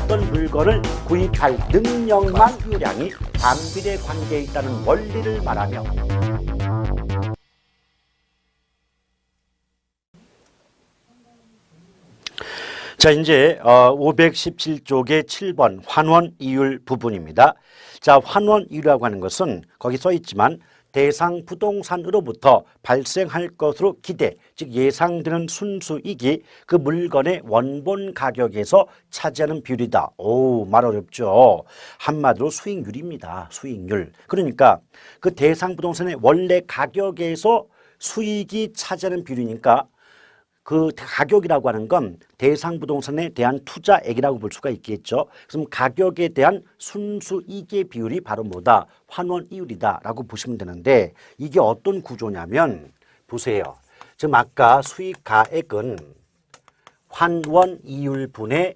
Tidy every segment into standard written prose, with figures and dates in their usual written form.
어떤 물건을 구입할 능력만 수요량이 반비례 관계에 있다는 원리를 말하며 자, 이제 517쪽의 7번 환원이율 부분입니다. 자, 환원이율이라고 하는 것은 거기 써 있지만 대상 부동산으로부터 발생할 것으로 기대, 즉 예상되는 순수익이 그 물건의 원본 가격에서 차지하는 비율이다. 오, 말 어렵죠. 한마디로 수익률입니다. 수익률. 그러니까 그 대상 부동산의 원래 가격에서 수익이 차지하는 비율이니까 그 가격이라고 하는 건 대상 부동산에 대한 투자액이라고 볼 수가 있겠죠. 그럼 가격에 대한 순수이익의 비율이 바로 뭐다? 환원이율이다라고 보시면 되는데 이게 어떤 구조냐면 보세요. 지금 아까 수익가액은 환원이율분의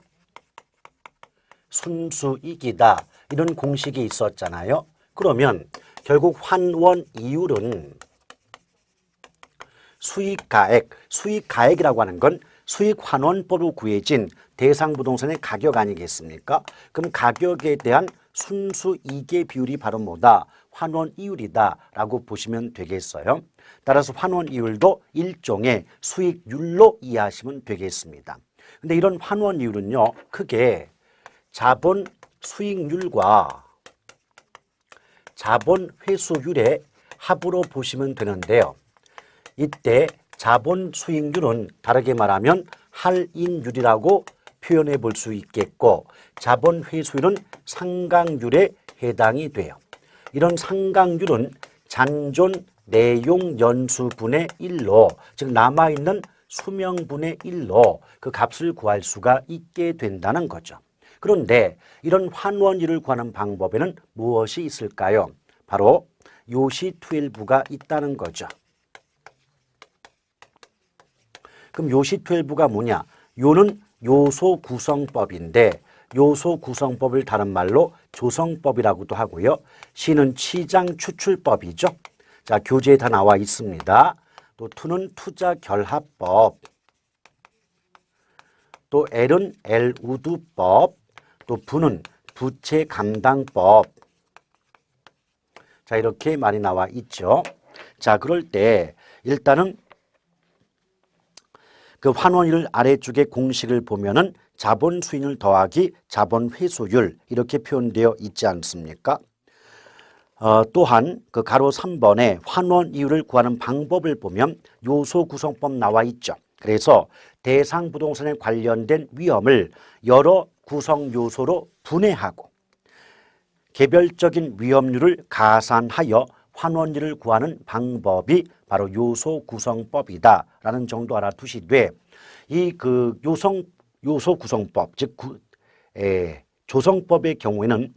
순수이익이다. 이런 공식이 있었잖아요. 그러면 결국 환원이율은 수익가액이라고 하는 건 수익환원법으로 구해진 대상 부동산의 가격 아니겠습니까? 그럼 가격에 대한 순수이익의 비율이 바로 뭐다? 환원이율이다라고 보시면 되겠어요. 따라서 환원이율도 일종의 수익률로 이해하시면 되겠습니다. 근데 이런 환원이율은요, 크게 자본 수익률과 자본 회수율의 합으로 보시면 되는데요. 이때 자본 수익률은 다르게 말하면 할인율이라고 표현해 볼 수 있겠고 자본 회수율은 상각률에 해당이 돼요. 이런 상각률은 잔존 내용 연수분의 1로 즉 남아있는 수명분의 1로 그 값을 구할 수가 있게 된다는 거죠. 그런데 이런 환원율을 구하는 방법에는 무엇이 있을까요? 바로 요시투일부가 있다는 거죠. 그럼 요시투일부가 뭐냐? 요는 요소구성법인데 요소구성법을 다른 말로 조성법이라고도 하고요. 시는 시장추출법이죠. 자, 교재에 다 나와 있습니다. 또 투는 투자결합법, 또 L은 L우두법, 또 부는 부채감당법. 자, 이렇게 말이 나와 있죠. 자, 그럴 때 일단은 그 환원율 아래쪽의 공식을 보면은 자본 수익률 더하기 자본 회수율 이렇게 표현되어 있지 않습니까? 또한 그 가로 3번에 환원이율을 구하는 방법을 보면 요소 구성법 나와 있죠. 그래서 대상 부동산에 관련된 위험을 여러 구성 요소로 분해하고 개별적인 위험률을 가산하여 환원율을 구하는 방법이 바로 요소 구성법이다라는 정도 알아두시되 이 그 요소 구성법 즉 조성법의 경우에는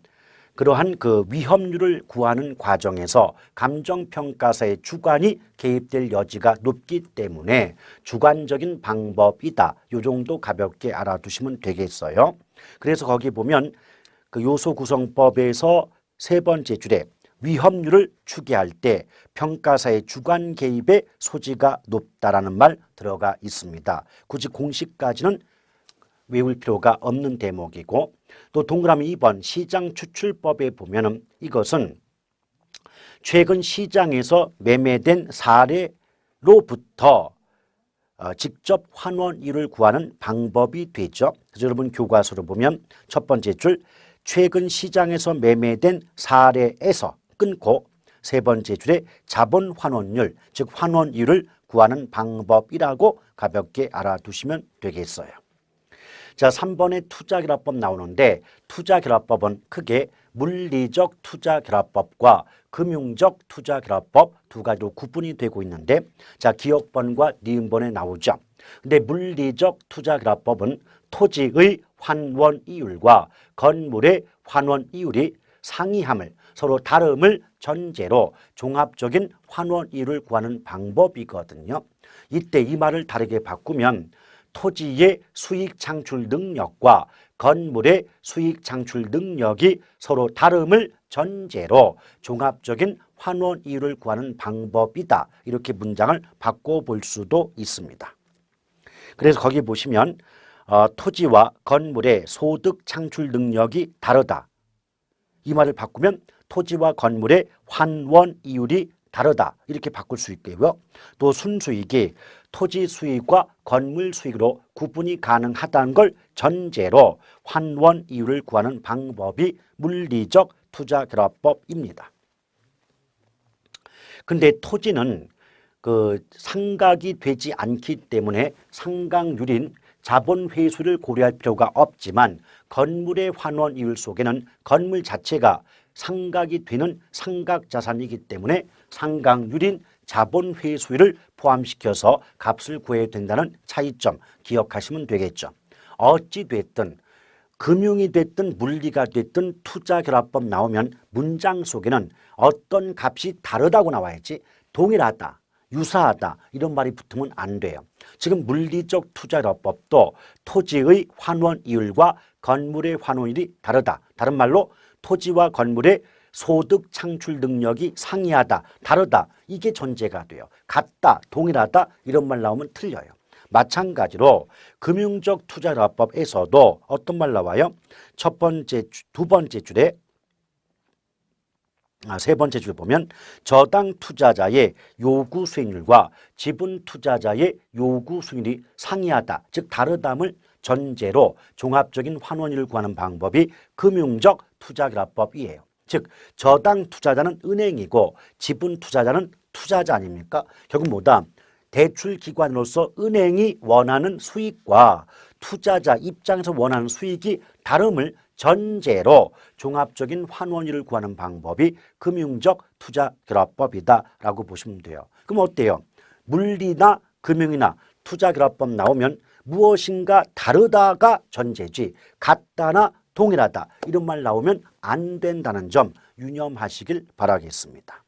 그러한 그 위험률을 구하는 과정에서 감정평가사의 주관이 개입될 여지가 높기 때문에 주관적인 방법이다. 요 정도 가볍게 알아두시면 되겠어요. 그래서 거기 보면 그 요소 구성법에서 세 번째 줄에 위험률을 추계할 때 평가사의 주관 개입의 소지가 높다라는 말 들어가 있습니다. 굳이 공식까지는 외울 필요가 없는 대목이고 또 동그라미 2번 시장추출법에 보면은 이것은 최근 시장에서 매매된 사례로부터 직접 환원이율을 구하는 방법이 되죠. 그래서 여러분 교과서로 보면 첫 번째 줄 최근 시장에서 매매된 사례에서 끊고 세 번째 줄에 자본 환원율 즉 환원이율을 구하는 방법이라고 가볍게 알아두시면 되겠어요. 자, 3번에 투자결합법 나오는데 투자결합법은 크게 물리적 투자결합법과 금융적 투자결합법 두 가지로 구분이 되고 있는데 자, 기억번과 니은번에 나오죠. 근데 물리적 투자결합법은 토지의 환원이율과 건물의 환원이율이 상이함을 서로 다름을 전제로 종합적인 환원이율을 구하는 방법이거든요. 이때 이 말을 다르게 바꾸면 토지의 수익 창출 능력과 건물의 수익 창출 능력이 서로 다름을 전제로 종합적인 환원이율을 구하는 방법이다. 이렇게 문장을 바꿔볼 수도 있습니다. 그래서 거기 보시면 토지와 건물의 소득 창출 능력이 다르다. 이 말을 바꾸면 토지와 건물의 환원 이율이 다르다. 이렇게 바꿀 수 있고요. 또 순수익이 토지 수익과 건물 수익으로 구분이 가능하다는 걸 전제로 환원 이율을 구하는 방법이 물리적 투자결합법입니다. 근데 토지는 그 상각이 되지 않기 때문에 상각률인 자본 회수를 고려할 필요가 없지만 건물의 환원 이율 속에는 건물 자체가 상각이 되는 상각 자산이기 때문에 상각률인 자본 회수율을 포함시켜서 값을 구해야 된다는 차이점 기억하시면 되겠죠. 어찌 됐든 금융이 됐든 물리가 됐든 투자결합법 나오면 문장 속에는 어떤 값이 다르다고 나와야지 동일하다, 유사하다 이런 말이 붙으면 안 돼요. 지금 물리적 투자결합법도 토지의 환원 이율과 건물의 환원율이 다르다. 다른 말로 토지와 건물의 소득 창출 능력이 상이하다, 다르다 이게 전제가 돼요. 같다, 동일하다 이런 말 나오면 틀려요. 마찬가지로 금융적 투자결합법에서도 어떤 말 나와요? 첫 번째, 두 번째 줄에 세 번째 줄 보면 저당 투자자의 요구 수익률과 지분 투자자의 요구 수익률이 상이하다, 즉 다르담을 전제로 종합적인 환원율을 구하는 방법이 금융적 투자결합법이에요. 즉 저당 투자자는 은행이고 지분 투자자는 투자자 아닙니까? 결국 뭐다? 대출기관으로서 은행이 원하는 수익과 투자자 입장에서 원하는 수익이 다름을 전제로 종합적인 환원율을 구하는 방법이 금융적 투자결합법이다라고 보시면 돼요. 그럼 어때요? 물리나 금융이나 투자결합법 나오면 무엇인가 다르다가 전제지 같다나 동일하다 이런 말 나오면 안 된다는 점 유념하시길 바라겠습니다.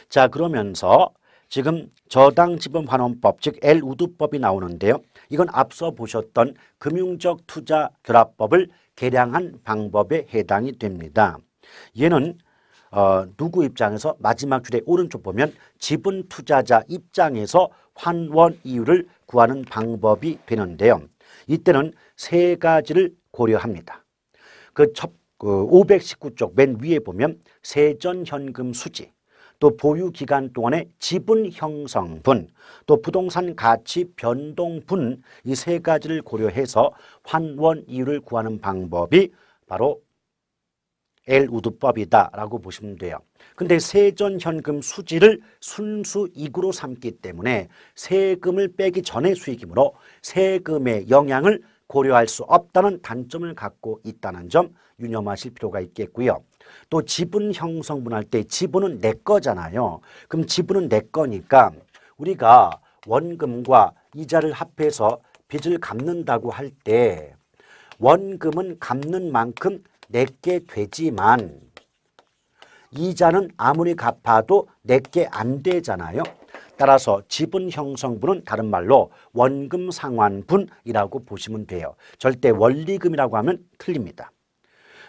자, 그러면서 지금 저당지분환원법 즉 엘우드법이 나오는데요. 이건 앞서 보셨던 금융적 투자결합법을 개량한 방법에 해당이 됩니다. 얘는 누구 입장에서 마지막 줄에 오른쪽 보면 지분 투자자 입장에서 환원 이율을 구하는 방법이 되는데요. 이때는 세 가지를 고려합니다. 그 519쪽 맨 위에 보면 세전현금 수지, 또 보유기간 동안의 지분 형성분, 또 부동산 가치 변동분 이 세 가지를 고려해서 환원 이율을 구하는 방법이 바로 엘우드법이다라고 보시면 돼요. 근데 세전현금 수지를 순수이익으로 삼기 때문에 세금을 빼기 전의 수익이므로 세금의 영향을 고려할 수 없다는 단점을 갖고 있다는 점 유념하실 필요가 있겠고요. 또 지분 형성분 할 때 지분은 내 거잖아요. 그럼 지분은 내 거니까 우리가 원금과 이자를 합해서 빚을 갚는다고 할 때 원금은 갚는 만큼 내게 되지만 이자는 아무리 갚아도 내게 안 되잖아요. 따라서 지분 형성분은 다른 말로 원금 상환분이라고 보시면 돼요. 절대 원리금이라고 하면 틀립니다.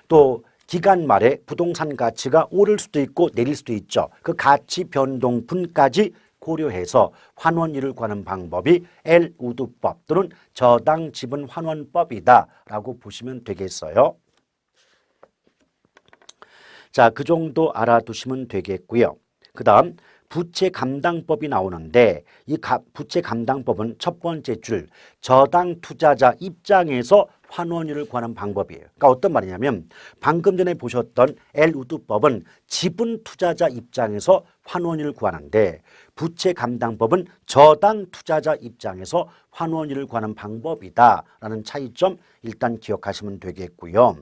또 기간 말에 부동산 가치가 오를 수도 있고 내릴 수도 있죠. 그 가치 변동분까지 고려해서 환원율을 구하는 방법이 엘우드법 또는 저당 지분 환원법이다라고 보시면 되겠어요. 자, 그 정도 알아두시면 되겠고요. 그 다음 부채 감당법이 나오는데 이 부채 감당법은 첫 번째 줄 저당 투자자 입장에서 환원율을 구하는 방법이에요. 그러니까 어떤 말이냐면 방금 전에 보셨던 엘우드법은 지분 투자자 입장에서 환원율을 구하는데 부채 감당법은 저당 투자자 입장에서 환원율을 구하는 방법이다라는 차이점 일단 기억하시면 되겠고요.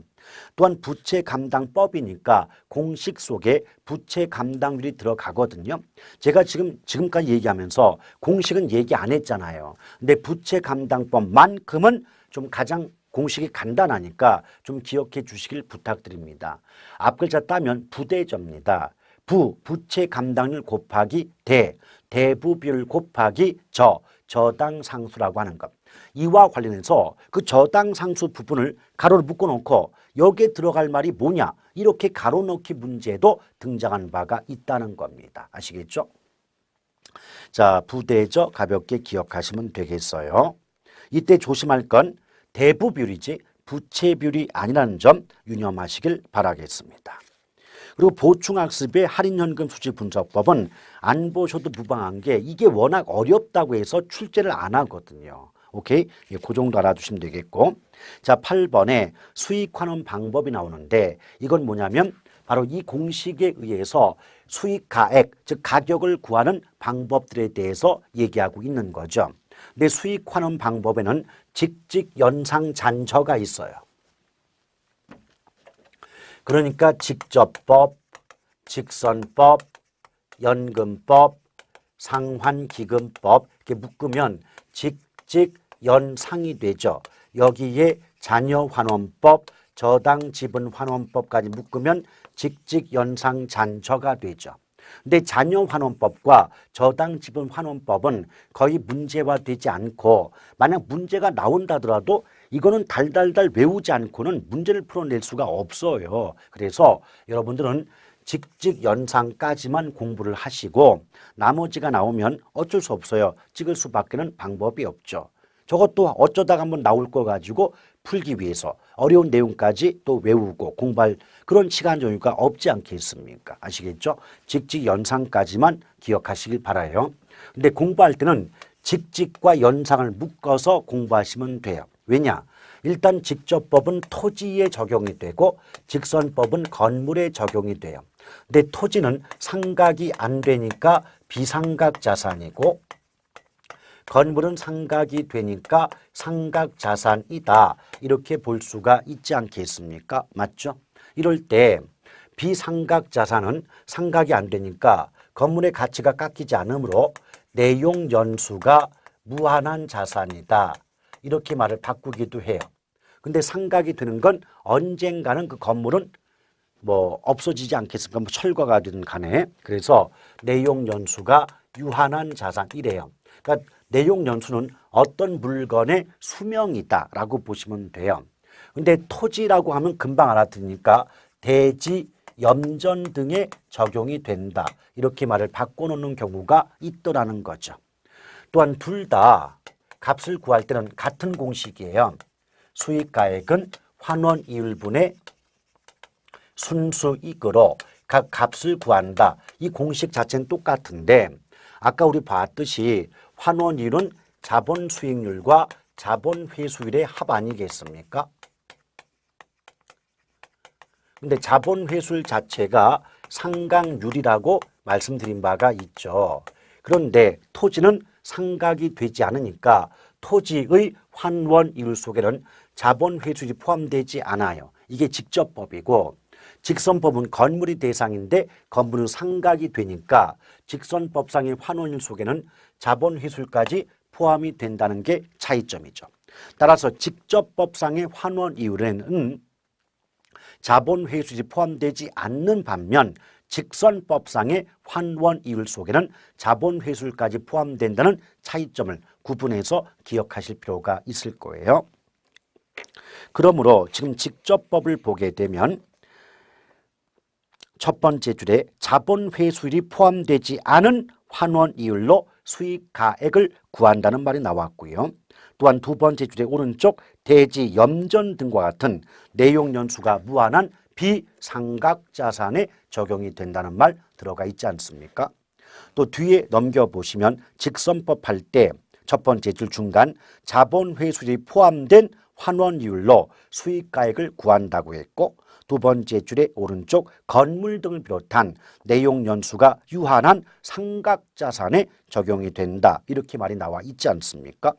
또한 부채 감당법이니까 공식 속에 부채 감당률이 들어가거든요. 제가 지금까지 얘기하면서 공식은 얘기 안 했잖아요. 근데 부채 감당법만큼은 좀 가장 공식이 간단하니까 좀 기억해 주시길 부탁드립니다. 앞글자 따면 부대접입니다. 부채 감당률 곱하기 대부비율 곱하기 저당 상수라고 하는 것. 이와 관련해서 그 저당 상수 부분을 가로로 묶어놓고 여기에 들어갈 말이 뭐냐 이렇게 가로 넣기 문제도 등장한 바가 있다는 겁니다. 아시겠죠? 자, 부대저 가볍게 기억하시면 되겠어요. 이때 조심할 건 대부 비율이지 부채 비율이 아니라는 점 유념하시길 바라겠습니다. 그리고 보충학습의 할인연금 수지 분석법은 안 보셔도 무방한 게 이게 워낙 어렵다고 해서 출제를 안 하거든요. 오케이? 그 정도 알아두시면 되겠고. 자, 8번에 수익환원 방법이 나오는데 이건 뭐냐면 바로 이 공식에 의해서 수익가액, 즉 가격을 구하는 방법들에 대해서 얘기하고 있는 거죠. 근데 수익환원 방법에는 직직연상잔저가 있어요. 그러니까 직접법, 직선법, 연금법, 상환기금법 이렇게 묶으면 직직연상이 되죠. 여기에 자녀환원법, 저당지분환원법까지 묶으면 직직연상잔저가 되죠. 근데 자녀환원법과 저당지분환원법은 거의 문제화되지 않고 만약 문제가 나온다더라도 이거는 달달달 외우지 않고는 문제를 풀어낼 수가 없어요. 그래서 여러분들은 직직연상까지만 공부를 하시고 나머지가 나오면 어쩔 수 없어요. 찍을 수밖에는 방법이 없죠. 저것도 어쩌다가 한번 나올 거 가지고 풀기 위해서 어려운 내용까지 또 외우고 공부할 그런 시간 여유가 없지 않겠습니까? 아시겠죠? 직직연상까지만 기억하시길 바라요. 근데 공부할 때는 직직과 연상을 묶어서 공부하시면 돼요. 왜냐? 일단 직접법은 토지에 적용이 되고 직선법은 건물에 적용이 돼요. 근데 토지는 상각이 안 되니까 비상각 자산이고 건물은 상각이 되니까 상각 자산이다. 이렇게 볼 수가 있지 않겠습니까? 맞죠? 이럴 때 비상각 자산은 상각이 안 되니까 건물의 가치가 깎이지 않으므로 내용 연수가 무한한 자산이다. 이렇게 말을 바꾸기도 해요. 근데 상각이 되는 건 언젠가는 그 건물은 뭐 없어지지 않겠습니까? 뭐 철거가 되든 간에. 그래서 내용 연수가 유한한 자산이래요. 그러니까 내용 연수는 어떤 물건의 수명이다라고 보시면 돼요. 근데 토지라고 하면 금방 알아듣으니까 대지, 염전 등에 적용이 된다. 이렇게 말을 바꿔놓는 경우가 있더라는 거죠. 또한 둘 다 값을 구할 때는 같은 공식이에요. 수익가액은 환원이율분의 순수익으로 각 값을 구한다. 이 공식 자체는 똑같은데 아까 우리 봤듯이 환원이율은 자본 수익률과 자본 회수율의 합 아니겠습니까? 근데 자본 회수율 자체가 상각률이라고 말씀드린 바가 있죠. 그런데 토지는 상각이 되지 않으니까 토지의 환원이율 속에는 자본 회수율이 포함되지 않아요. 이게 직접법이고 직선법은 건물이 대상인데 건물은 상각이 되니까 직선법상의 환원율 속에는 자본 회수율까지 포함이 된다는 게 차이점이죠. 따라서 직접법상의 환원이율에는 자본 회수율이 포함되지 않는 반면 직선법상의 환원이율 속에는 자본 회수율까지 포함된다는 차이점을 구분해서 기억하실 필요가 있을 거예요. 그러므로 지금 직접법을 보게 되면 첫 번째 줄에 자본 회수율이 포함되지 않은 환원이율로 수익가액을 구한다는 말이 나왔고요. 또한 두 번째 줄에 오른쪽 대지, 염전 등과 같은 내용 연수가 무한한 비상각자산에 적용이 된다는 말 들어가 있지 않습니까? 또 뒤에 넘겨보시면 직선법 할 때 첫 번째 줄 중간 자본 회수율이 포함된 환원이율로 수익가액을 구한다고 했고 두 번째 줄의 오른쪽 건물 등을 비롯한 내용 연수가 유한한 상각자산에 적용이 된다. 이렇게 말이 나와 있지 않습니까?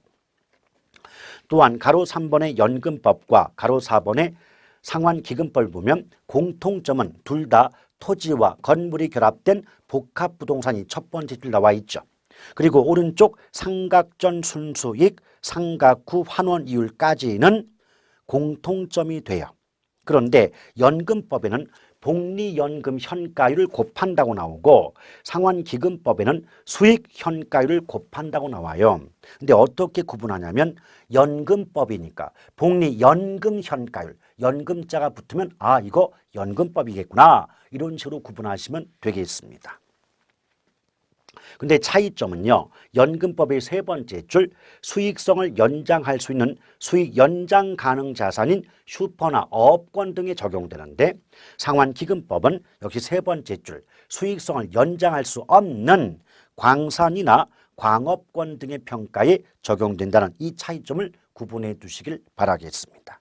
또한 가로 3번의 연금법과 가로 4번의 상환기금법을 보면 공통점은 둘 다 토지와 건물이 결합된 복합부동산이 첫 번째 줄 나와 있죠. 그리고 오른쪽 상각 전 순수익, 상각 후 환원이율까지는 공통점이 돼요. 그런데 연금법에는 복리연금 현가율을 곱한다고 나오고 상환기금법에는 수익 현가율을 곱한다고 나와요. 근데 어떻게 구분하냐면 연금법이니까 복리연금 현가율, 연금자가 붙으면 아 이거 연금법이겠구나 이런 식으로 구분하시면 되겠습니다. 근데 차이점은요. 연금법의 세 번째 줄 수익성을 연장할 수 있는 수익 연장 가능 자산인 슈퍼나 업권 등에 적용되는데 상환기금법은 역시 세 번째 줄 수익성을 연장할 수 없는 광산이나 광업권 등의 평가에 적용된다는 이 차이점을 구분해 두시길 바라겠습니다.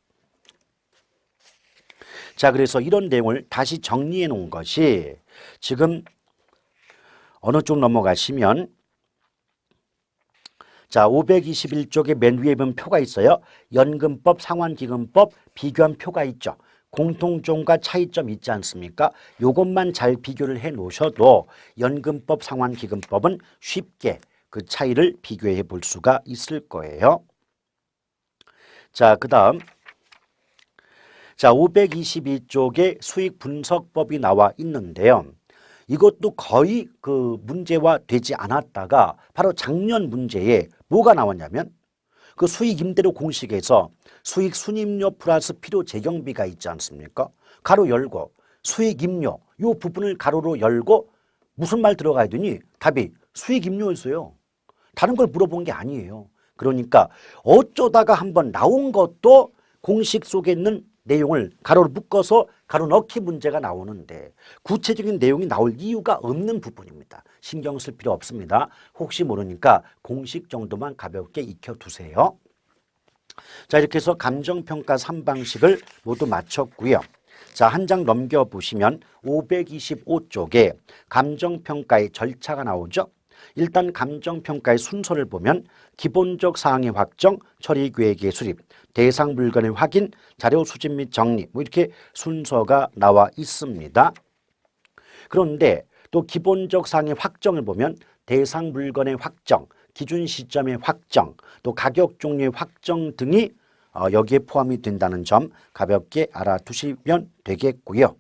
자, 그래서 이런 내용을 다시 정리해 놓은 것이 지금 어느 쪽 넘어가시면 자 521쪽에 맨 위에 보면 표가 있어요. 연금법, 상환기금법 비교한 표가 있죠. 공통점과 차이점 있지 않습니까? 이것만 잘 비교를 해 놓으셔도 연금법, 상환기금법은 쉽게 그 차이를 비교해 볼 수가 있을 거예요. 자, 그 다음 자 522쪽에 수익분석법이 나와 있는데요. 이것도 거의 그 문제화 되지 않았다가 바로 작년 문제에 뭐가 나왔냐면 그 수익임대료 공식에서 수익 순입료 플러스 필요 재경비가 있지 않습니까? 가로 열고 수익임료 이 부분을 가로로 열고 무슨 말 들어가야 되니? 답이 수익임료였어요. 다른 걸 물어본 게 아니에요. 그러니까 어쩌다가 한번 나온 것도 공식 속에 있는 내용을 가로로 묶어서 가로 넣기 문제가 나오는데 구체적인 내용이 나올 이유가 없는 부분입니다. 신경 쓸 필요 없습니다. 혹시 모르니까 공식 정도만 가볍게 익혀두세요. 자, 이렇게 해서 감정평가 3방식을 모두 마쳤고요. 자, 한 장 넘겨보시면 525쪽에 감정평가의 절차가 나오죠. 일단 감정평가의 순서를 보면 기본적 사항의 확정, 처리 계획의 수립, 대상 물건의 확인, 자료 수집 및 정리 뭐 이렇게 순서가 나와 있습니다. 그런데 또 기본적 사항의 확정을 보면 대상 물건의 확정, 기준 시점의 확정, 또 가격 종류의 확정 등이 여기에 포함이 된다는 점 가볍게 알아두시면 되겠고요.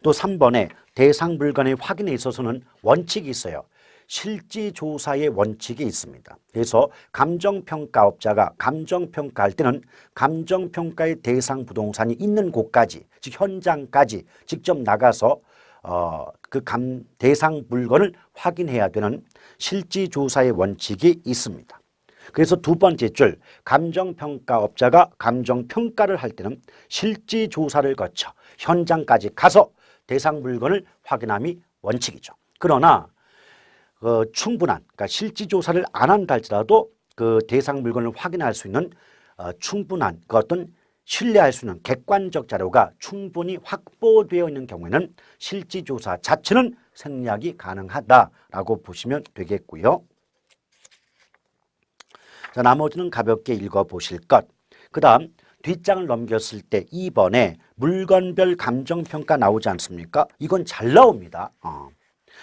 또 3번에 대상 물건의 확인에 있어서는 원칙이 있어요. 실지조사의 원칙이 있습니다. 그래서 감정평가업자가 감정평가할 때는 감정평가의 대상 부동산이 있는 곳까지 즉 현장까지 직접 나가서 대상 물건을 확인해야 되는 실지조사의 원칙이 있습니다. 그래서 두 번째 줄 감정평가업자가 감정평가를 할 때는 실지조사를 거쳐 현장까지 가서 대상 물건을 확인함이 원칙이죠. 그러나 충분한 그러니까 실지조사를 안 한다 할지라도 그 대상 물건을 확인할 수 있는 충분한 그 어떤 신뢰할 수 있는 객관적 자료가 충분히 확보되어 있는 경우에는 실지조사 자체는 생략이 가능하다라고 보시면 되겠고요. 자, 나머지는 가볍게 읽어보실 것. 그 다음 뒷장을 넘겼을 때 2번에 물건별 감정평가 나오지 않습니까? 이건 잘 나옵니다.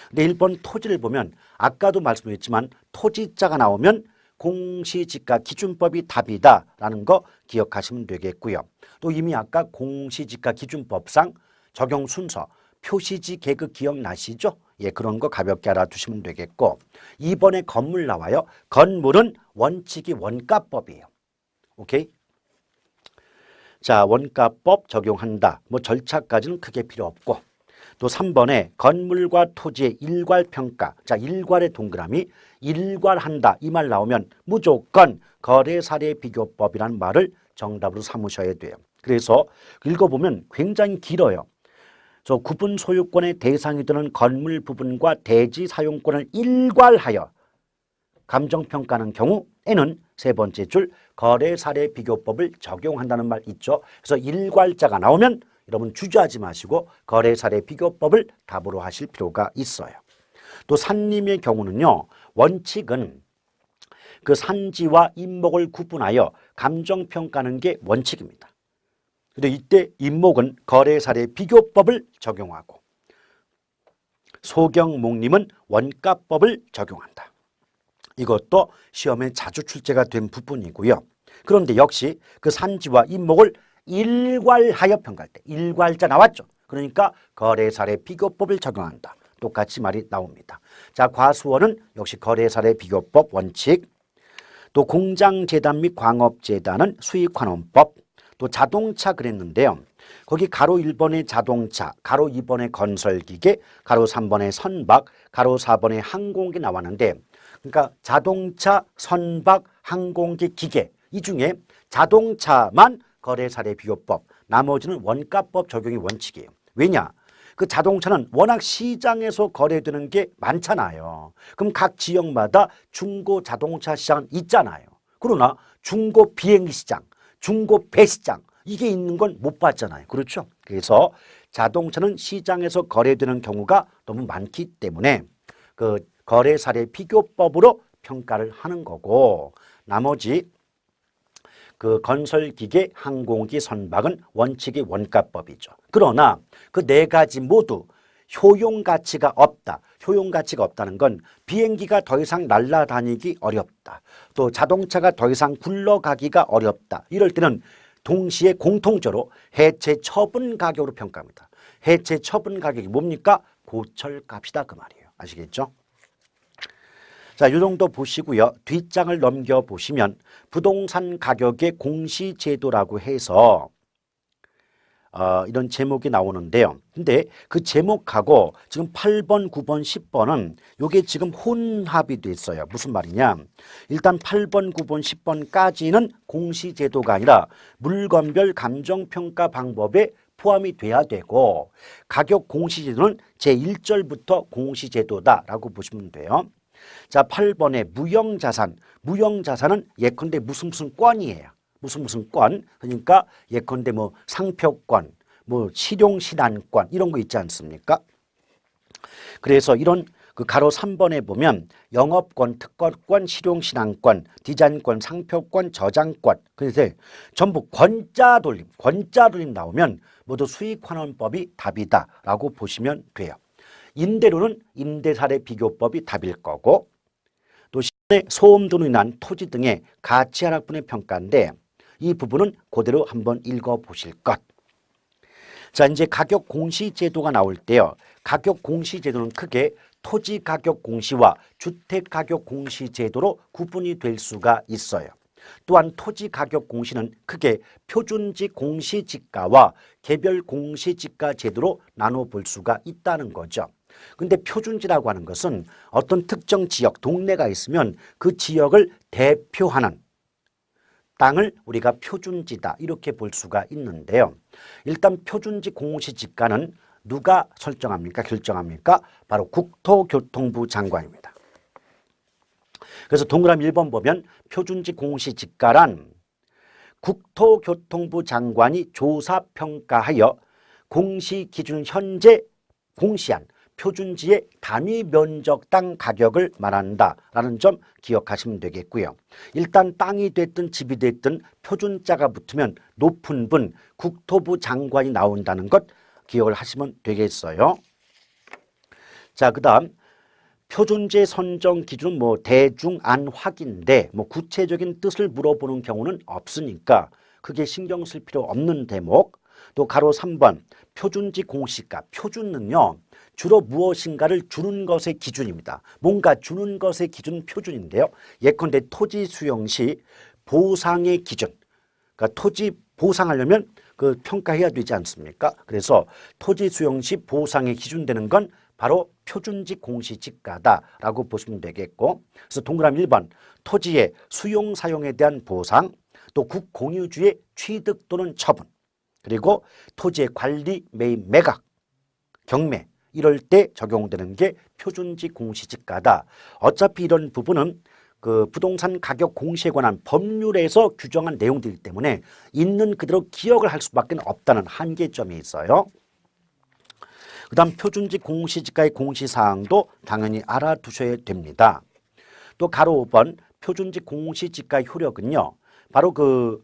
근데 1번 토지를 보면 아까도 말씀드렸지만 토지자가 나오면 공시지가 기준법이 답이다라는 거 기억하시면 되겠고요. 또 이미 아까 공시지가 기준법상 적용 순서 표시지 계급 기억나시죠? 예, 그런 거 가볍게 알아두시면 되겠고 2번에 건물 나와요. 건물은 원칙이 원가법이에요. 오케이? 자, 원가법 적용한다. 뭐 절차까지는 크게 필요 없고 또 3번에 건물과 토지의 일괄평가. 자, 일괄의 동그라미 일괄한다. 이 말 나오면 무조건 거래사례비교법이라는 말을 정답으로 삼으셔야 돼요. 그래서 읽어보면 굉장히 길어요. 저 구분 소유권의 대상이 되는 건물 부분과 대지 사용권을 일괄하여 감정평가하는 경우에는 세 번째 줄 거래사례비교법을 적용한다는 말 있죠. 그래서 일괄자가 나오면 여러분 주저하지 마시고 거래사례비교법을 답으로 하실 필요가 있어요. 또 산림의 경우는요. 원칙은 그 산지와 임목을 구분하여 감정평가하는 게 원칙입니다. 근데 이때 임목은 거래사례비교법을 적용하고 소경목림은 원가법을 적용한다. 이것도 시험에 자주 출제가 된 부분이고요. 그런데 역시 그 산지와 임목을 일괄하여 평가할 때 일괄자 나왔죠. 그러니까 거래사례비교법을 적용한다. 똑같이 말이 나옵니다. 자, 과수원은 역시 거래사례비교법 원칙, 또 공장재단 및 광업재단은 수익환원법, 또 자동차 그랬는데요. 거기 가로 1번의 자동차, 가로 2번의 건설기계, 가로 3번의 선박, 가로 4번에 항공기 나왔는데 그러니까 자동차, 선박, 항공기, 기계 이 중에 자동차만 거래사례 비교법, 나머지는 원가법 적용이 원칙이에요. 왜냐? 그 자동차는 워낙 시장에서 거래되는 게 많잖아요. 그럼 각 지역마다 중고 자동차 시장은 있잖아요. 그러나 중고 비행기 시장, 중고 배 시장 이게 있는 건 못 봤잖아요. 그렇죠? 그래서 자동차는 시장에서 거래되는 경우가 너무 많기 때문에 그 거래 사례 비교법으로 평가를 하는 거고 나머지 그 건설기계, 항공기, 선박은 원칙이 원가법이죠. 그러나 그 네 가지 모두 효용 가치가 없다. 효용 가치가 없다는 건 비행기가 더 이상 날아다니기 어렵다. 또 자동차가 더 이상 굴러가기가 어렵다. 이럴 때는 동시에 공통적으로 해체 처분 가격으로 평가합니다. 해체 처분 가격이 뭡니까? 고철값이다 그 말이에요. 아시겠죠? 자, 이 정도 보시고요. 뒷장을 넘겨보시면 부동산 가격의 공시제도라고 해서 이런 제목이 나오는데요. 근데 그 제목하고 지금 8번, 9번, 10번은 이게 지금 혼합이 돼 있어요. 무슨 말이냐? 일단 8번, 9번, 10번까지는 공시제도가 아니라 물건별 감정평가 방법에 포함이 돼야 되고 가격 공시제도는 제1절부터 공시제도다라고 보시면 돼요. 자, 8번에 무형자산. 무형자산은 예컨대 무슨 건이에요. 무슨 건. 그러니까 예컨대 뭐 상표권, 뭐 실용신안권 이런 거 있지 않습니까? 그래서 이런 그 가로 3번에 보면 영업권, 특허권, 실용신안권, 디자인권, 상표권, 저장권. 그래서 전부 권자 돌림 나오면 모두 수익환원법이 답이다라고 보시면 돼요. 임대료는 임대사례 비교법이 답일 거고 또 소음 등으로 인한 토지 등의 가치 하락분의 평가인데 이 부분은 그대로 한번 읽어보실 것. 자, 이제 가격 공시제도가 나올 때요. 가격 공시제도는 크게 토지 가격 공시와 주택 가격 공시제도로 구분이 될 수가 있어요. 또한 토지 가격 공시는 크게 표준지 공시지가와 개별 공시지가 제도로 나눠볼 수가 있다는 거죠. 근데 표준지라고 하는 것은 어떤 특정 지역, 동네가 있으면 그 지역을 대표하는 땅을 우리가 표준지다 이렇게 볼 수가 있는데요. 일단 표준지 공시지가는 누가 설정합니까? 결정합니까? 바로 국토교통부 장관입니다. 그래서 동그라미 1번 보면 표준지 공시지가란 국토교통부 장관이 조사평가하여 공시기준 현재 공시한 표준지의 단위 면적당 가격을 말한다라는 점 기억하시면 되겠고요. 일단 땅이 됐든 집이 됐든 표준자가 붙으면 높은 분 국토부 장관이 나온다는 것 기억을 하시면 되겠어요. 자, 그다음 표준지 선정 기준은 뭐 대중안 확인데 뭐 구체적인 뜻을 물어보는 경우는 없으니까 그게 신경 쓸 필요 없는 대목. 또 가로 3번 표준지 공시가 표준은요 주로 무엇인가를 주는 것의 기준입니다. 뭔가 주는 것의 기준 표준인데요. 예컨대 토지 수용 시 보상의 기준. 그러니까 토지 보상하려면 그 평가해야 되지 않습니까? 그래서 토지 수용 시 보상의 기준 되는 건 바로 표준지 공시지가다라고 보시면 되겠고 그래서 동그라미 1번 토지의 수용 사용에 대한 보상 또 국공유주의 취득 또는 처분 그리고 토지의 관리, 매입, 매각, 경매 이럴 때 적용되는 게 표준지 공시지가다. 어차피 이런 부분은 그 부동산 가격 공시에 관한 법률에서 규정한 내용들이기 때문에 있는 그대로 기억을 할 수밖에 없다는 한계점이 있어요. 그 다음 표준지 공시지가의 공시사항도 당연히 알아두셔야 됩니다. 또 가로 5번 표준지 공시지가의 효력은요. 바로 그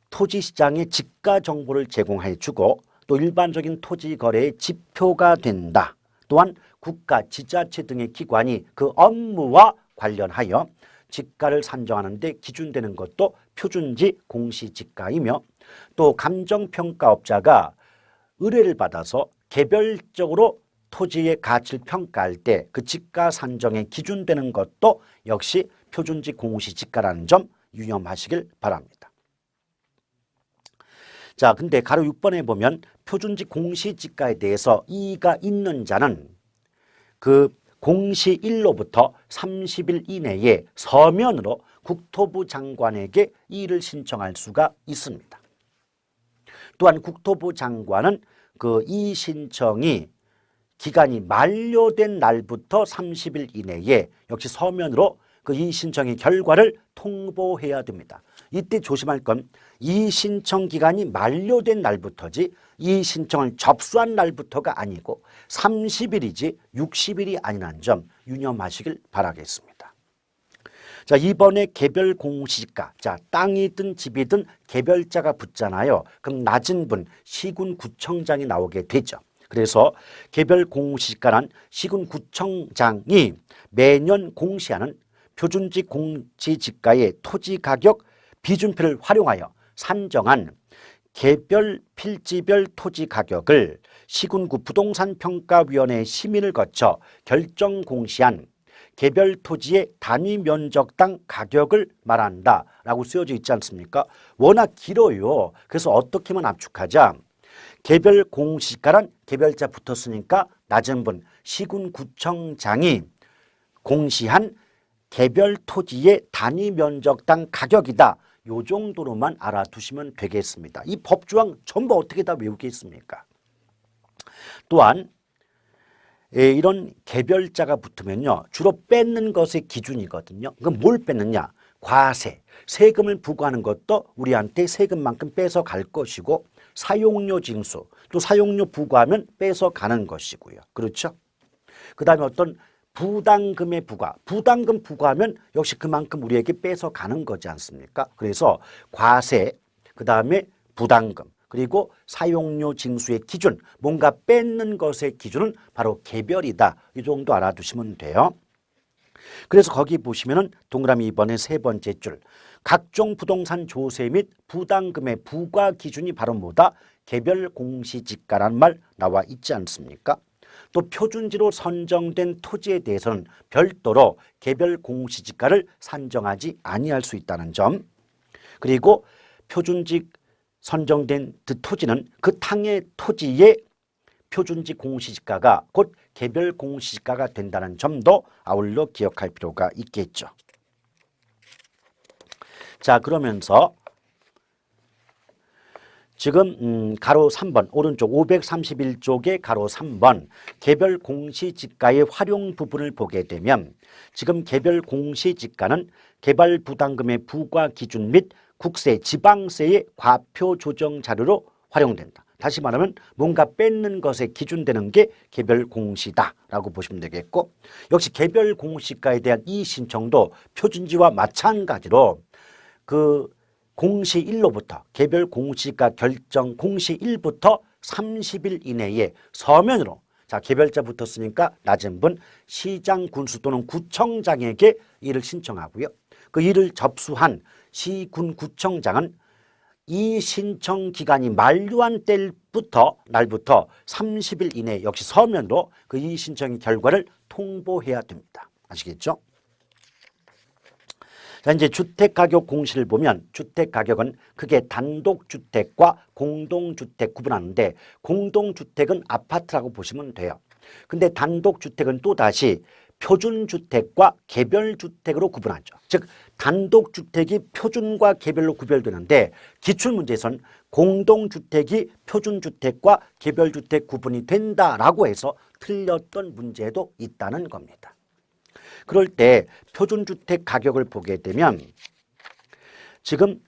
토지시장의 지가 정보를 제공해 주고 또 일반적인 토지 거래의 지표가 된다. 또한 국가, 지자체 등의 기관이 그 업무와 관련하여 지가를 산정하는 데 기준되는 것도 표준지 공시지가이며 또 감정평가업자가 의뢰를 받아서 개별적으로 토지의 가치를 평가할 때 그 지가 산정에 기준되는 것도 역시 표준지 공시지가라는 점 유념하시길 바랍니다. 자, 근데 가로 6번에 보면 표준지 공시지가에 대해서 이의가 있는 자는 그 공시일로부터 30일 이내에 서면으로 국토부 장관에게 이의를 신청할 수가 있습니다. 또한 국토부 장관은 그 이의 신청이 기간이 만료된 날부터 30일 이내에 역시 서면으로 그 이의 신청의 결과를 통보해야 됩니다. 이때 조심할 건 이의 신청 기간이 만료된 날부터지 이의 신청을 접수한 날부터가 아니고 30일이지 60일이 아니라는 점 유념하시길 바라겠습니다. 자, 이번에 개별 공시지가, 자, 땅이든 집이든 개별자가 붙잖아요. 그럼 낮은 분 시군구청장이 나오게 되죠. 그래서 개별 공시지가란 시군구청장이 매년 공시하는 표준직 공시지가의 토지가격 비준표를 활용하여 산정한 개별 필지별 토지가격을 시군구 부동산평가위원회 심의를 거쳐 결정 공시한 개별 토지의 단위 면적당 가격을 말한다라고 쓰여져 있지 않습니까? 워낙 길어요. 그래서 어떻게 하면 압축하자? 개별 공시지가란 개별자 붙었으니까 낮은 분 시군구청장이 공시한 개별 토지의 단위 면적당 가격이다. 요 정도로만 알아두시면 되겠습니다. 이 법조항 전부 어떻게 다 외우겠습니까? 또한 이런 개별자가 붙으면요, 주로 뺏는 것의 기준이거든요. 그럼 뭘 뺏느냐? 과세, 세금을 부과하는 것도 우리한테 세금만큼 뺏어갈 것이고, 사용료 징수, 또 사용료 부과하면 뺏어가는 것이고요. 그렇죠? 그 다음에 어떤 부담금의 부과, 부담금 부과하면 역시 그만큼 우리에게 뺏어가는 거지 않습니까? 그래서 과세, 그 다음에 부담금, 그리고 사용료 징수의 기준, 뭔가 뺏는 것의 기준은 바로 개별이다. 이 정도 알아두시면 돼요. 그래서 거기 보시면은 동그라미 2번의 세 번째 줄, 각종 부동산 조세 및 부담금의 부과 기준이 바로 뭐다? 개별 공시지가란 말 나와 있지 않습니까? 또 표준지로 선정된 토지에 대해서는 별도로 개별 공시지가를 산정하지 아니할 수 있다는 점, 그리고 표준지 선정된 그 토지는 그 땅의 토지의 표준지 공시지가가 곧 개별 공시지가가 된다는 점도 아울러 기억할 필요가 있겠죠. 자, 그러면서 지금 가로 3번 오른쪽 531쪽의 가로 3번 개별 공시지가의 활용 부분을 보게 되면 지금 개별 공시지가는 개발 부담금의 부과 기준 및 국세, 지방세의 과표 조정 자료로 활용된다. 다시 말하면 뭔가 뺏는 것에 기준되는 게 개별 공시다라고 보시면 되겠고, 역시 개별 공시가에 대한 이의 신청도 표준지와 마찬가지로 그 공시일로부터 개별 공시가 결정 공시일부터 30일 이내에 서면으로, 자, 개별자 붙었으니까 낮은 분 시장 군수 또는 구청장에게 이를 신청하고요. 그 이를 접수한 시군구청장은 이 신청 기간이 만료한 날부터 30일 이내 역시 서면으로 그 이 신청의 결과를 통보해야 됩니다. 아시겠죠? 자, 이제 주택가격 공시를 보면 주택가격은 크게 단독주택과 공동주택 구분하는데, 공동주택은 아파트라고 보시면 돼요. 근데 단독주택은 또다시 표준주택과 개별주택으로 구분하죠. 즉 단독주택이 표준과 개별로 구별되는데, 기출문제에서는 공동주택이 표준주택과 개별주택 구분이 된다라고 해서 틀렸던 문제도 있다는 겁니다. 그럴 때 표준주택 가격을 보게 되면 지금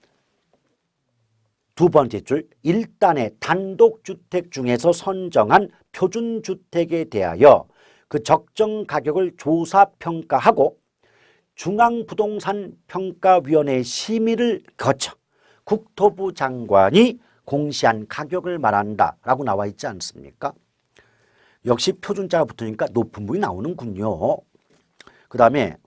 두 번째 줄 1단의 단독주택 중에서 선정한 표준주택에 대하여 그 적정 가격을 조사평가하고 중앙부동산평가위원회 심의를 거쳐 국토부 장관이 공시한 가격을 말한다라고 나와 있지 않습니까? 역시 표준자가 붙으니까 높은 분이 나오는군요. 그 다음에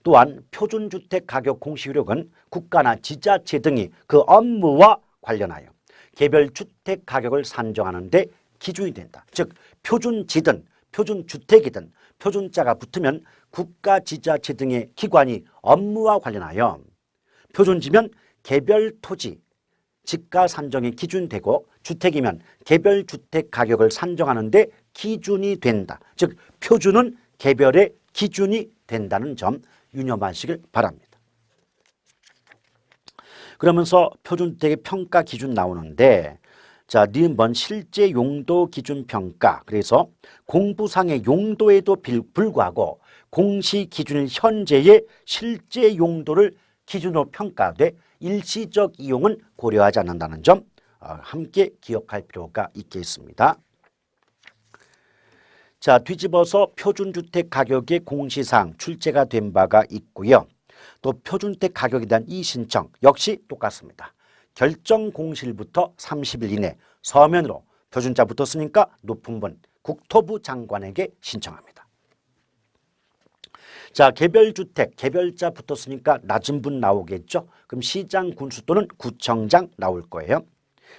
또한 표준주택 가격 공시 효력은 국가나 지자체 등이 그 업무와 관련하여 개별 주택 가격을 산정하는 데 기준이 된다. 즉 표준지든 표준주택이든 표준자가 붙으면 국가, 지자체 등의 기관이 업무와 관련하여 표준지면 개별 토지 지가 산정의 기준되고, 주택이면 개별 주택 가격을 산정하는 데 기준이 된다. 즉 표준은 개별의 기준이 된다는 점 유념하시길 바랍니다. 그러면서 표준주택의 평가 기준 나오는데 자, 니은번 실제 용도 기준 평가. 그래서 공부상의 용도에도 불구하고 공시 기준일 현재의 실제 용도를 기준으로 평가돼 일시적 이용은 고려하지 않는다는 점 함께 기억할 필요가 있겠습니다. 자, 뒤집어서 표준주택 가격의 공시상 출제가 된 바가 있고요. 또 표준주택 가격에 대한 이신청 역시 똑같습니다. 결정 공실부터 30일 이내 서면으로 표준자 붙었으니까 높은 분 국토부 장관에게 신청합니다. 자, 개별주택 개별자 붙었으니까 낮은 분 나오겠죠. 그럼 시장 군수 또는 구청장 나올 거예요.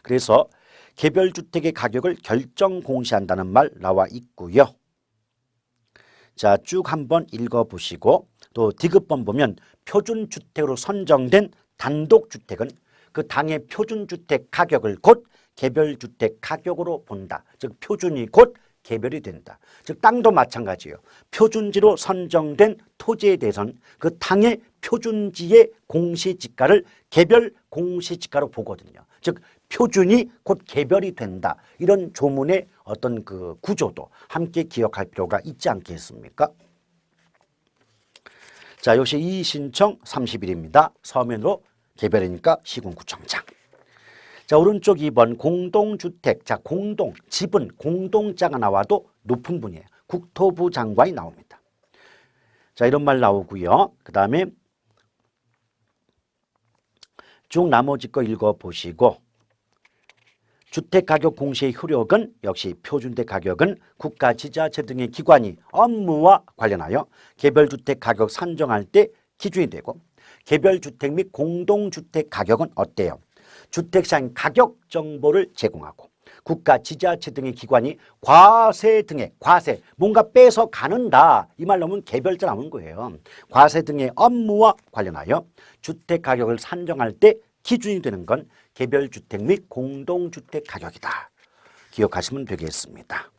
그래서 개별주택의 가격을 결정 공시한다는 말 나와 있고요. 자, 쭉 한번 읽어보시고 또 디귿번 보면 표준주택으로 선정된 단독주택은 그 당의 표준주택 가격을 곧 개별주택 가격으로 본다. 즉 표준이 곧 개별이 된다. 즉 땅도 마찬가지예요. 표준지로 선정된 토지에 대해서는 그 당의 표준지의 공시지가를 개별 공시지가로 보거든요. 즉 표준이 곧 개별이 된다. 이런 조문의 어떤 그 구조도 함께 기억할 필요가 있지 않겠습니까? 자, 역시 이 신청 30일입니다. 서면으로 개별이니까 시군구청장. 자, 오른쪽 2번 공동주택. 자, 공동, 집은 공동자가 나와도 높은 분이에요. 국토부 장관이 나옵니다. 자, 이런 말 나오고요. 그 다음에 쭉 나머지 거 읽어보시고 주택가격 공시의 효력은 역시 표준주택 가격은 국가, 지자체 등의 기관이 업무와 관련하여 개별주택 가격 산정할 때 기준이 되고 개별주택 및 공동주택 가격은 어때요? 주택시장 가격 정보를 제공하고 국가, 지자체 등의 기관이 과세 등의 과세, 뭔가 빼서 가는다. 이 말 나오면 개별자 나오는 거예요. 과세 등의 업무와 관련하여 주택가격을 산정할 때 기준이 되는 건 개별주택 및 공동주택 가격이다. 기억하시면 되겠습니다.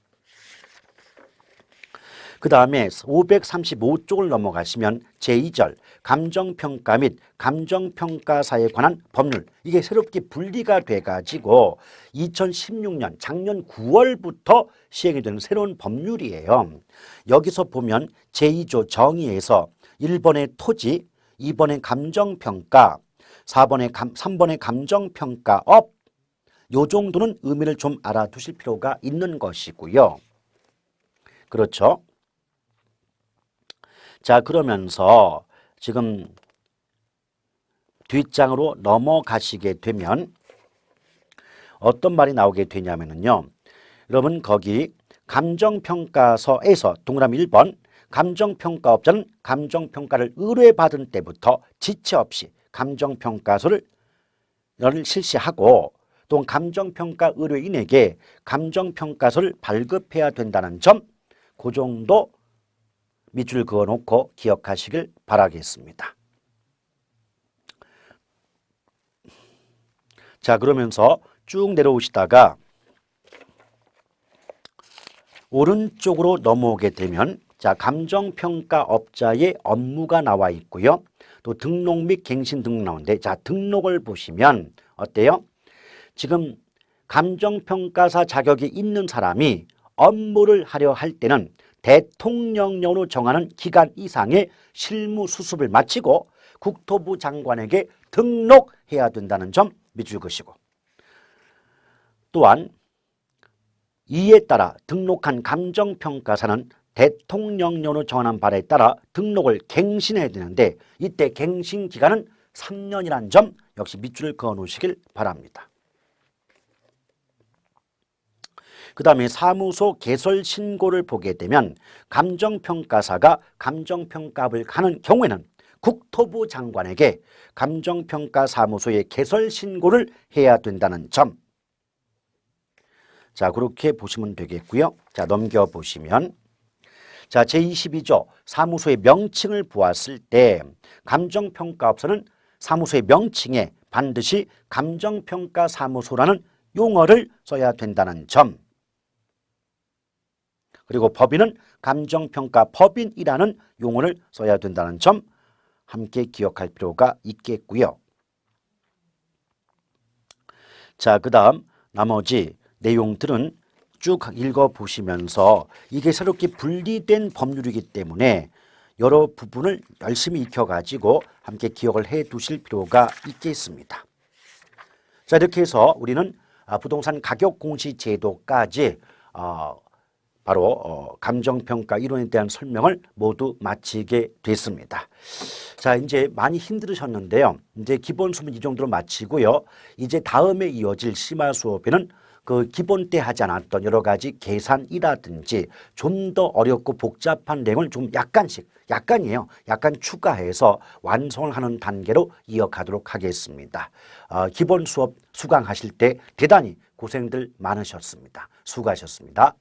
그 다음에 535쪽을 넘어가시면 제2절 감정평가 및 감정평가사에 관한 법률 이게 새롭게 분리가 돼가지고 2016년 작년 9월부터 시행이 되는 새로운 법률이에요. 여기서 보면 제2조 정의에서 1번의 토지, 2번의 감정평가, 3번의 감정평가업 요 정도는 의미를 좀 알아두실 필요가 있는 것이고요. 그렇죠? 자, 그러면서 지금 뒷장으로 넘어가시게 되면 어떤 말이 나오게 되냐면요. 여러분 거기 감정평가서에서 동그라미 1번 감정평가업자는 감정평가를 의뢰받은 때부터 지체 없이 감정평가서를 실시하고 또 감정평가 의뢰인에게 감정평가서를 발급해야 된다는 점 그 정도 밑줄 그어놓고 기억하시길 바라겠습니다. 자, 그러면서 쭉 내려오시다가 오른쪽으로 넘어오게 되면 자, 감정평가업자의 업무가 나와 있고요. 또 등록 및 갱신 등록 나오는데 자, 등록을 보시면 어때요? 지금 감정평가사 자격이 있는 사람이 업무를 하려 할 때는 대통령령으로 정하는 기간 이상의 실무 수습을 마치고 국토부 장관에게 등록해야 된다는 점 밑줄 그으시고 또한 이에 따라 등록한 감정평가사는 대통령령으로 정하는 바에 따라 등록을 갱신해야 되는데 이때 갱신 기간은 3년이라는 점 역시 밑줄을 그어 놓으시길 바랍니다. 그 다음에 사무소 개설 신고를 보게 되면 감정평가사가 감정평가업을 하는 경우에는 국토부 장관에게 감정평가 사무소에 개설 신고를 해야 된다는 점. 자, 그렇게 보시면 되겠고요. 자, 넘겨보시면 자, 제22조 사무소의 명칭을 보았을 때 감정평가업소는 사무소의 명칭에 반드시 감정평가 사무소라는 용어를 써야 된다는 점. 그리고 법인은 감정평가 법인이라는 용어를 써야 된다는 점 함께 기억할 필요가 있겠고요. 자, 그 다음 나머지 내용들은 쭉 읽어보시면서 이게 새롭게 분리된 법률이기 때문에 여러 부분을 열심히 익혀가지고 함께 기억을 해 두실 필요가 있겠습니다. 자, 이렇게 해서 우리는 부동산 가격 공시 제도까지 바로 감정평가 이론에 대한 설명을 모두 마치게 됐습니다. 자, 이제 많이 힘들으셨는데요. 이제 기본 수업은 이 정도로 마치고요. 이제 다음에 이어질 심화 수업에는 그 기본 때 하지 않았던 여러 가지 계산이라든지 좀 더 어렵고 복잡한 내용을 좀 약간이에요. 약간 추가해서 완성을 하는 단계로 이어가도록 하겠습니다. 기본 수업 수강하실 때 대단히 고생들 많으셨습니다. 수고하셨습니다.